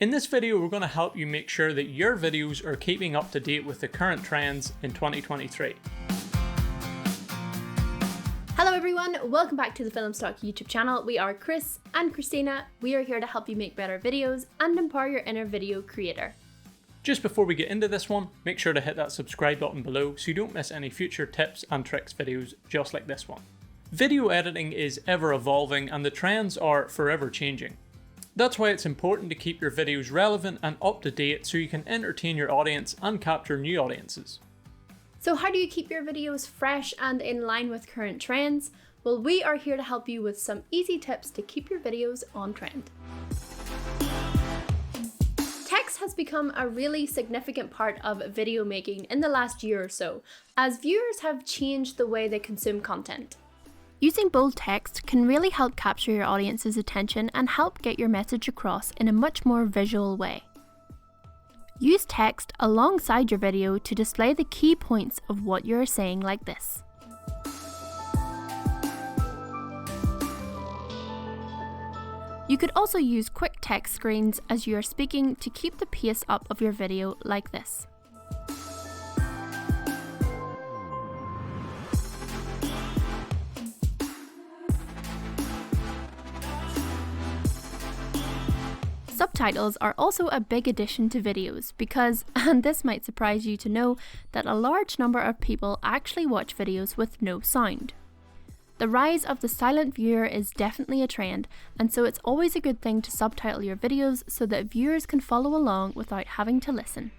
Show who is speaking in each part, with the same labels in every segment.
Speaker 1: In this video, we're going to help you make sure that your videos are keeping up to date with the current trends in 2023.
Speaker 2: Hello everyone, welcome back to the Filmstock YouTube channel. We are Chris and Christina. We are here to help you make better videos and empower your inner video creator.
Speaker 1: Just before we get into this one, make sure to hit that subscribe button below so you don't miss any future tips and tricks videos just like this one. Video editing is ever evolving and the trends are forever changing. That's why it's important to keep your videos relevant and up to date so you can entertain your audience and capture new audiences.
Speaker 2: So how do you keep your videos fresh and in line with current trends? Well, we are here to help you with some easy tips to keep your videos on trend. Text has become a really significant part of video making in the last year or so, as viewers have changed the way they consume content. Using bold text can really help capture your audience's attention and help get your message across in a much more visual way. Use text alongside your video to display the key points of what you're saying like this. You could also use quick text screens as you are speaking to keep the pace up of your video like this. Subtitles are also a big addition to videos because, and this might surprise you to know, that a large number of people actually watch videos with no sound. The rise of the silent viewer is definitely a trend, and so it's always a good thing to subtitle your videos so that viewers can follow along without having to listen.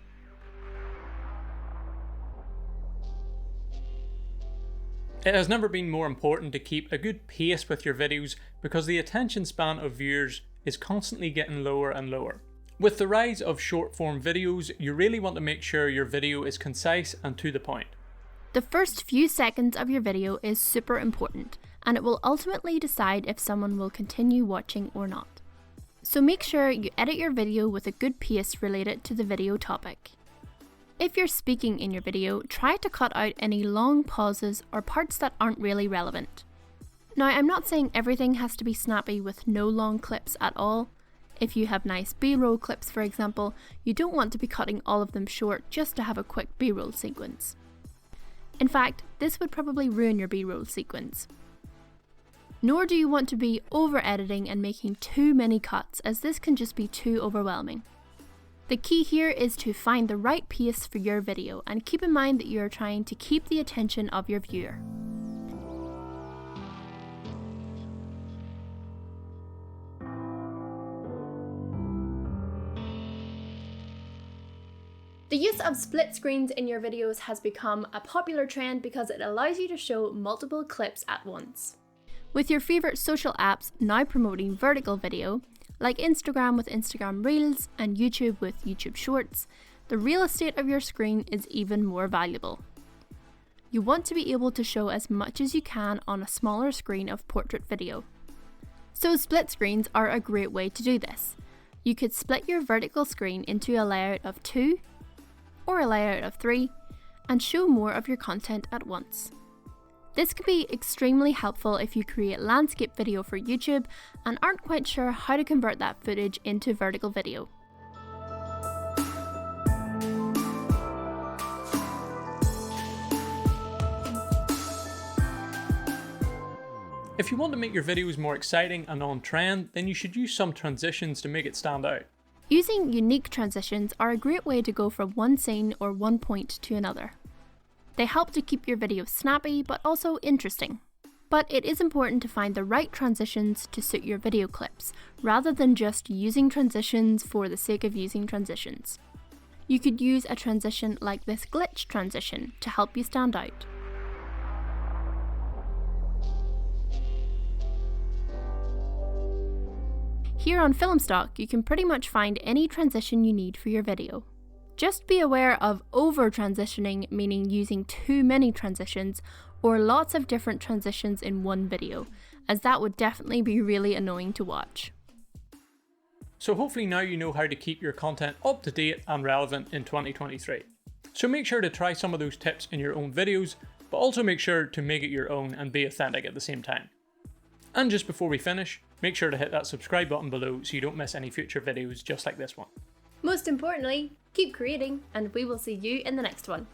Speaker 1: It has never been more important to keep a good pace with your videos because the attention span of viewers is constantly getting lower and lower. With the rise of short form videos, you really want to make sure your video is concise and to the point.
Speaker 2: The first few seconds of your video is super important, and it will ultimately decide if someone will continue watching or not. So make sure you edit your video with a good pace related to the video topic. If you're speaking in your video, try to cut out any long pauses or parts that aren't really relevant. Now, I'm not saying everything has to be snappy with no long clips at all. If you have nice B-roll clips, for example, you don't want to be cutting all of them short just to have a quick B-roll sequence. In fact, this would probably ruin your B-roll sequence. Nor do you want to be over-editing and making too many cuts, as this can just be too overwhelming. The key here is to find the right pace for your video and keep in mind that you are trying to keep the attention of your viewer. The use of split screens in your videos has become a popular trend because it allows you to show multiple clips at once. With your favourite social apps now promoting vertical video, like Instagram with Instagram Reels and YouTube with YouTube Shorts, the real estate of your screen is even more valuable. You want to be able to show as much as you can on a smaller screen of portrait video. So split screens are a great way to do this. You could split your vertical screen into a layout of 2 or a layout of 3 and show more of your content at once. This can be extremely helpful if you create landscape video for YouTube and aren't quite sure how to convert that footage into vertical video.
Speaker 1: If you want to make your videos more exciting and on trend, then you should use some transitions to make it stand out.
Speaker 2: Using unique transitions are a great way to go from one scene or one point to another. They help to keep your video snappy but also interesting. But it is important to find the right transitions to suit your video clips, rather than just using transitions for the sake of using transitions. You could use a transition like this glitch transition to help you stand out. Here on Filmstock, you can pretty much find any transition you need for your video. Just be aware of over-transitioning, meaning using too many transitions or lots of different transitions in one video, as that would definitely be really annoying to watch.
Speaker 1: So hopefully now you know how to keep your content up to date and relevant in 2023. So make sure to try some of those tips in your own videos, but also make sure to make it your own and be authentic at the same time. And just before we finish, make sure to hit that subscribe button below so you don't miss any future videos just like this one.
Speaker 2: Most importantly, keep creating, and we will see you in the next one.